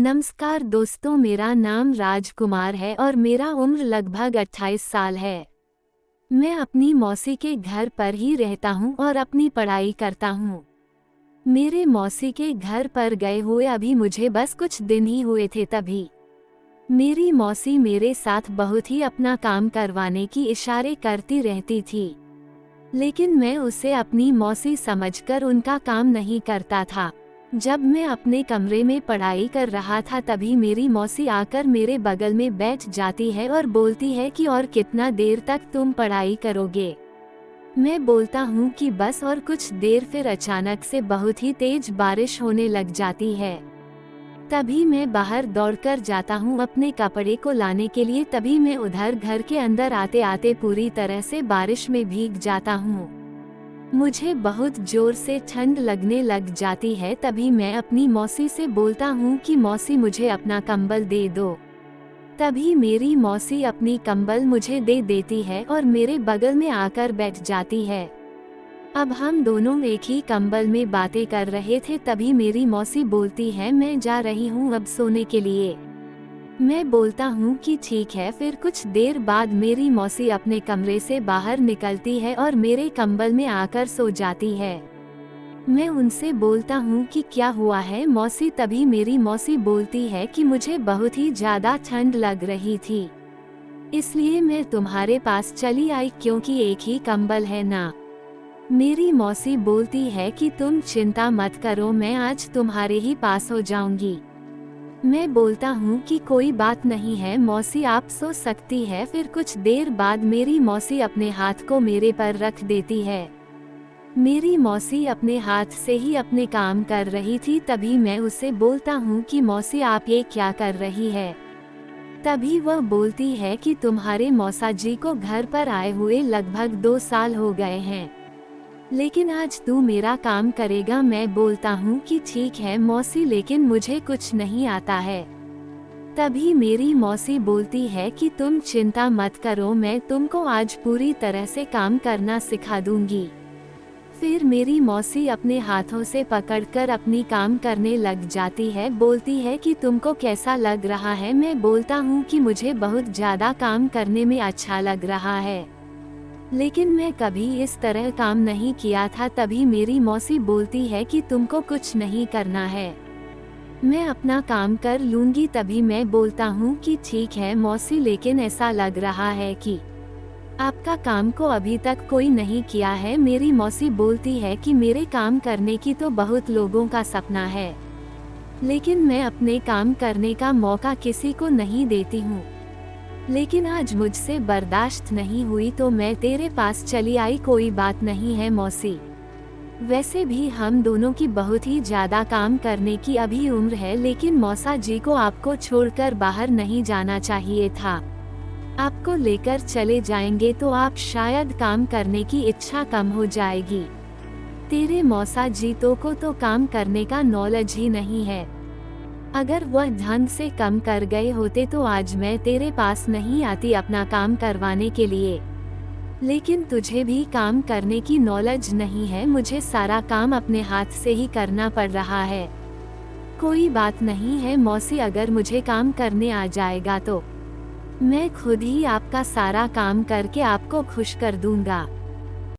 नमस्कार दोस्तों, मेरा नाम राजकुमार है और मेरा उम्र लगभग 28 साल है। मैं अपनी मौसी के घर पर ही रहता हूँ और अपनी पढ़ाई करता हूँ। मेरे मौसी के घर पर गए हुए अभी मुझे बस कुछ दिन ही हुए थे, तभी मेरी मौसी मेरे साथ बहुत ही अपना काम करवाने की इशारे करती रहती थी, लेकिन मैं उसे अपनी मौसी समझकर उनका काम नहीं करता था। जब मैं अपने कमरे में पढ़ाई कर रहा था तभी मेरी मौसी आकर मेरे बगल में बैठ जाती है और बोलती है कि और कितना देर तक तुम पढ़ाई करोगे। मैं बोलता हूँ कि बस और कुछ देर, फिर अचानक से बहुत ही तेज बारिश होने लग जाती है। तभी मैं बाहर दौड़कर जाता हूँ अपने कपड़े को लाने के लिए, तभी मैं उधर घर के अंदर आते आते पूरी तरह से बारिश में भीग जाता हूँ। मुझे बहुत जोर से ठंड लगने लग जाती है। तभी मैं अपनी मौसी से बोलता हूँ कि मौसी मुझे अपना कंबल दे दो। तभी मेरी मौसी अपनी कंबल मुझे दे देती है और मेरे बगल में आकर बैठ जाती है। अब हम दोनों एक ही कंबल में बातें कर रहे थे, तभी मेरी मौसी बोलती है मैं जा रही हूँ अब सोने के लिए। मैं बोलता हूँ कि ठीक है। फिर कुछ देर बाद मेरी मौसी अपने कमरे से बाहर निकलती है और मेरे कंबल में आकर सो जाती है। मैं उनसे बोलता हूँ कि क्या हुआ है मौसी, तभी मेरी मौसी बोलती है कि मुझे बहुत ही ज्यादा ठंड लग रही थी, इसलिए मैं तुम्हारे पास चली आई, क्योंकि एक ही कंबल है ना। मेरी मौसी बोलती है कि तुम चिंता मत करो, मैं आज तुम्हारे ही पास हो जाऊंगी। मैं बोलता हूँ कि कोई बात नहीं है मौसी, आप सो सकती है। फिर कुछ देर बाद मेरी मौसी अपने हाथ को मेरे पर रख देती है। मेरी मौसी अपने हाथ से ही अपने काम कर रही थी, तभी मैं उसे बोलता हूँ कि मौसी आप ये क्या कर रही है। तभी वह बोलती है कि तुम्हारे मौसा जी को घर पर आए हुए लगभग 2 साल हो गए हैं, लेकिन आज तू मेरा काम करेगा। मैं बोलता हूँ कि ठीक है मौसी, लेकिन मुझे कुछ नहीं आता है। तभी मेरी मौसी बोलती है कि तुम चिंता मत करो, मैं तुमको आज पूरी तरह से काम करना सिखा दूंगी। फिर मेरी मौसी अपने हाथों से पकड़कर अपनी काम करने लग जाती है। बोलती है कि तुमको कैसा लग रहा है। मैं बोलता हूँ कि मुझे बहुत ज़्यादा काम करने में अच्छा लग रहा है, लेकिन मैं कभी इस तरह काम नहीं किया था। तभी मेरी मौसी बोलती है कि तुमको कुछ नहीं करना है, मैं अपना काम कर लूंगी। तभी मैं बोलता हूँ कि ठीक है मौसी, लेकिन ऐसा लग रहा है कि आपका काम को अभी तक कोई नहीं किया है। मेरी मौसी बोलती है कि मेरे काम करने की तो बहुत लोगों का सपना है, लेकिन मैं अपने काम करने का मौका किसी को नहीं देती हूँ। लेकिन आज मुझसे बर्दाश्त नहीं हुई तो मैं तेरे पास चली आई। कोई बात नहीं है मौसी, वैसे भी हम दोनों की बहुत ही ज्यादा काम करने की अभी उम्र है, लेकिन मौसा जी को आपको छोड़कर बाहर नहीं जाना चाहिए था। आपको लेकर चले जाएंगे तो आप शायद काम करने की इच्छा कम हो जाएगी। तेरे मौसा जी को तो काम करने का नॉलेज ही नहीं है। अगर वह ढंग से कम कर गए होते तो आज मैं तेरे पास नहीं आती अपना काम करवाने के लिए। लेकिन तुझे भी काम करने की नॉलेज नहीं है, मुझे सारा काम अपने हाथ से ही करना पड़ रहा है। कोई बात नहीं है मौसी, अगर मुझे काम करने आ जाएगा तो मैं खुद ही आपका सारा काम करके आपको खुश कर दूंगा।